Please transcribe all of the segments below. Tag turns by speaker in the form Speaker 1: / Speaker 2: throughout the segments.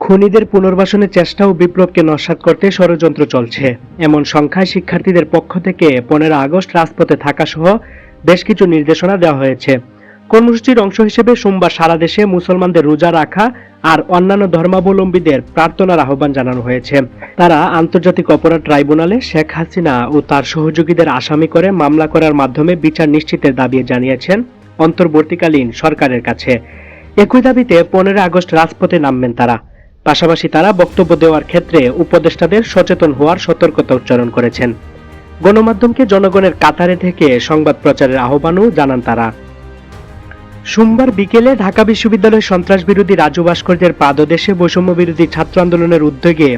Speaker 1: খুনিদের পুনর্বাসনের চেষ্টা ও বিপ্লবকে নস্যাৎ করতে ষড়যন্ত্র চলছে এমন সংখ্যায় শিক্ষার্থীদের পক্ষ থেকে 15 আগস্ট রাজপথে থাকা সহ বেশ কিছু নির্দেশনা দেওয়া হয়েছে। কর্মসূচির অংশ হিসেবে সোমবার সারা দেশে মুসলমানদের রোজা রাখা আর অন্যান্য ধর্মাবলম্বীদের প্রার্থনার আহ্বান জানানো হয়েছে। তারা আন্তর্জাতিক অপরাধ ট্রাইব্যুনালে শেখ হাসিনা ও তার সহযোগীদের আসামি করে মামলা করার মাধ্যমে বিচার নিশ্চিতের দাবি জানিয়েছেন অন্তর্বর্তীকালীন সরকারের কাছে। একই দাবিতে 15 আগস্ট রাজপথে নামবেন তারা। পাশাপাশি তারা বক্তব্য দেওয়ার ক্ষেত্রে উপদেষ্টাদের সচেতন হওয়ার সতর্কতা উচ্চারণ করেছেন। গণমাধ্যমকে জনগণের কাতারে থেকে সংবাদ প্রচারের আহ্বানও জানান তারা। সোমবার বিকেলে ঢাকা বিশ্ববিদ্যালয়ের সন্ত্রাস বিরোধী রাজু ভাস্কর্যের পাদদেশে বৈষম্য বিরোধী ছাত্র আন্দোলনের উদ্যোগে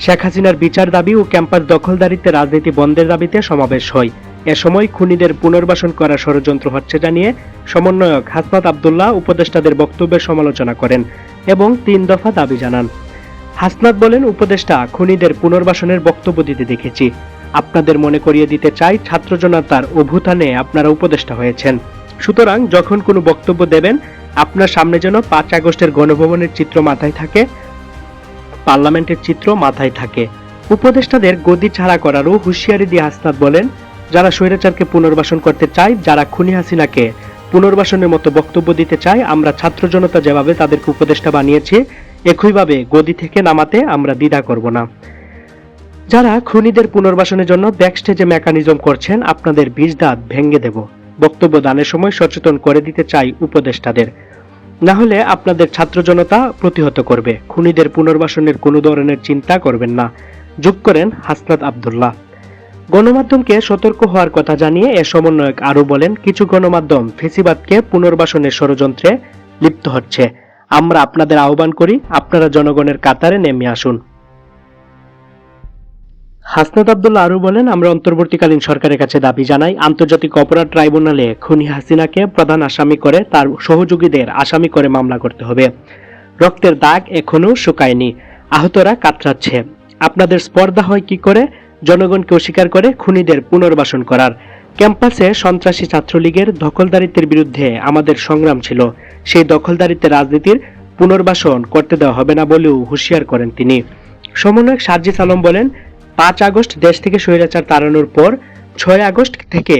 Speaker 1: শেখ হাসিনার বিচার দাবি ও ক্যাম্পাস দখলদারিত্বে রাজনীতি বন্ধের দাবিতে সমাবেশ হয়। এ সময় খুনিদের পুনর্বাসন করার ষড়যন্ত্র হচ্ছে জানিয়ে সমন্বয়ক হাসনাত আব্দুল্লাহ উপদেষ্টাদের বক্তব্যের সমালোচনা করেন এবং 3 দফা দাবি জানান। হাসনাত বলেন, উপদেষ্টা খুনিদের পুনর্বাসনের বক্তব্য দিতে দেখেছি। আপনাদের মনে করিয়ে দিতে চাই, ছাত্র জনতার অভ্যুত্থানে আপনারা উপদেষ্টা হয়েছেন। সুতরাং যখন কোনো বক্তব্য দেবেন আপনার সামনে যেন 5 আগস্টের গণভবনের চিত্র মাথায় থাকে, পার্লামেন্টের চিত্র মাথায় থাকে। উপদেষ্টাদের গদি ছাড়া করারও হুঁশিয়ারি দিয়ে হাসনাত বলেন, যারা স্বৈরাচারকে পুনর্বাসন করতে চায়, যারা খুনি হাসিনাকে পুনর্বাসনের মতো বক্তব্য দিতে চায়, আমরা ছাত্র জনতা যেভাবে তাদেরকে উপদেষ্টা বানিয়েছি একইভাবে গদি থেকে নামাতে আমরা দ্বিধা করব না। যারা খুনিদের পুনর্বাসনের জন্য ব্যাকস্টেজে মেকানিজম করছেন, আপনাদের 20 দাঁত ভেঙে দেব। বক্তব্য দানের সময় সচেতন করে দিতে চাই উপদেষ্টাদের, না হলে আপনাদের ছাত্র জনতা প্রতিহত করবে। খুনিদের পুনর্বাসনের কোনো ধরনের চিন্তা করবেন না, যোগ করেন হাসনাত আব্দুল্লাহ। গণমাধ্যমকে সতর্ক হওয়ার কথা জানিয়ে এ সমন্বয়ক আরও বলেন, কিছু গণমাধ্যম ফেসিবাদকে পুনর্বাসনের ষড়যন্ত্রে লিপ্ত হচ্ছে। আমরা আপনাদের আহ্বান করি, আপনারা জনগণের কাতারে নেমে আসুন। হাসনাত আব্দুল্লাহ আরও বলেন, আমরা অন্তর্বর্তীকালীন সরকারের কাছে দাবি জানাই, আন্তর্জাতিক অপরাধ ট্রাইব্যুনালে খুনি হাসিনাকে প্রধান আসামি করে তার সহযোগীদের আসামি করে মামলা করতে হবে। রক্তের দাগ এখনো শুকায়নি, আহতরা কাতরাচ্ছে। আপনাদের স্পর্ধা হয় কি করে জনগণকে অস্বীকার করে খুনিদের পুনর্বাসন করার? ক্যাম্পাসে সন্ত্রাসী ছাত্রলীগের দখলদারিত্বের বিরুদ্ধে আমাদের সংগ্রাম ছিল। সেই দখলদারিত্বের রাজনীতির পুনর্বাসন করতে দেওয়া হবে না বলেও হুঁশিয়ার করেন তিনি। সমন্বয়ক সার্জিস আলম বলেন, 5 আগস্ট দেশ থেকে স্বৈরাচার তাড়ানোর পর 6 আগস্ট থেকে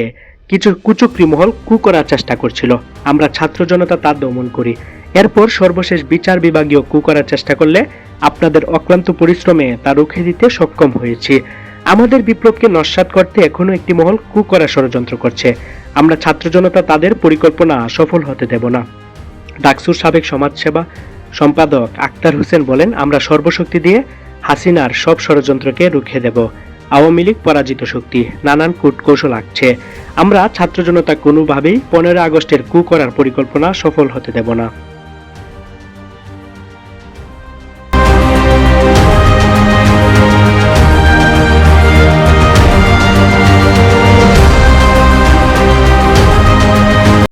Speaker 1: কিছু কুচক্রী মহল কু করার চেষ্টা করছিল। আমরা ছাত্র জনতা তার দমন করি। এরপর সর্বশেষ বিচার বিভাগীয় কু করার চেষ্টা করলে আপনাদের অক্লান্ত পরিশ্রমে তা রুখে দিতে সক্ষম হয়েছি। আমাদের বিপ্লবকে নস্যাৎ করতে এখনো একটি মহল কু করার ষড়যন্ত্র করছে। আমরা ছাত্র জনতা তাদের পরিকল্পনা সফল হতে দেব না। ডাকসুর সাবেক সমাজসেবা সম্পাদক আক্তার হোসেন বলেন, আমরা সর্বশক্তি দিয়ে হাসিনার সব ষড়যন্ত্রকে রুখে দেব। আওয়ামী লীগ পরাজিত শক্তি, নানান কূটকৌশল আঁকছে। আমরা ছাত্র জনতা কোনোভাবেই 15 আগস্টের কু করার পরিকল্পনা সফল হতে দেব না।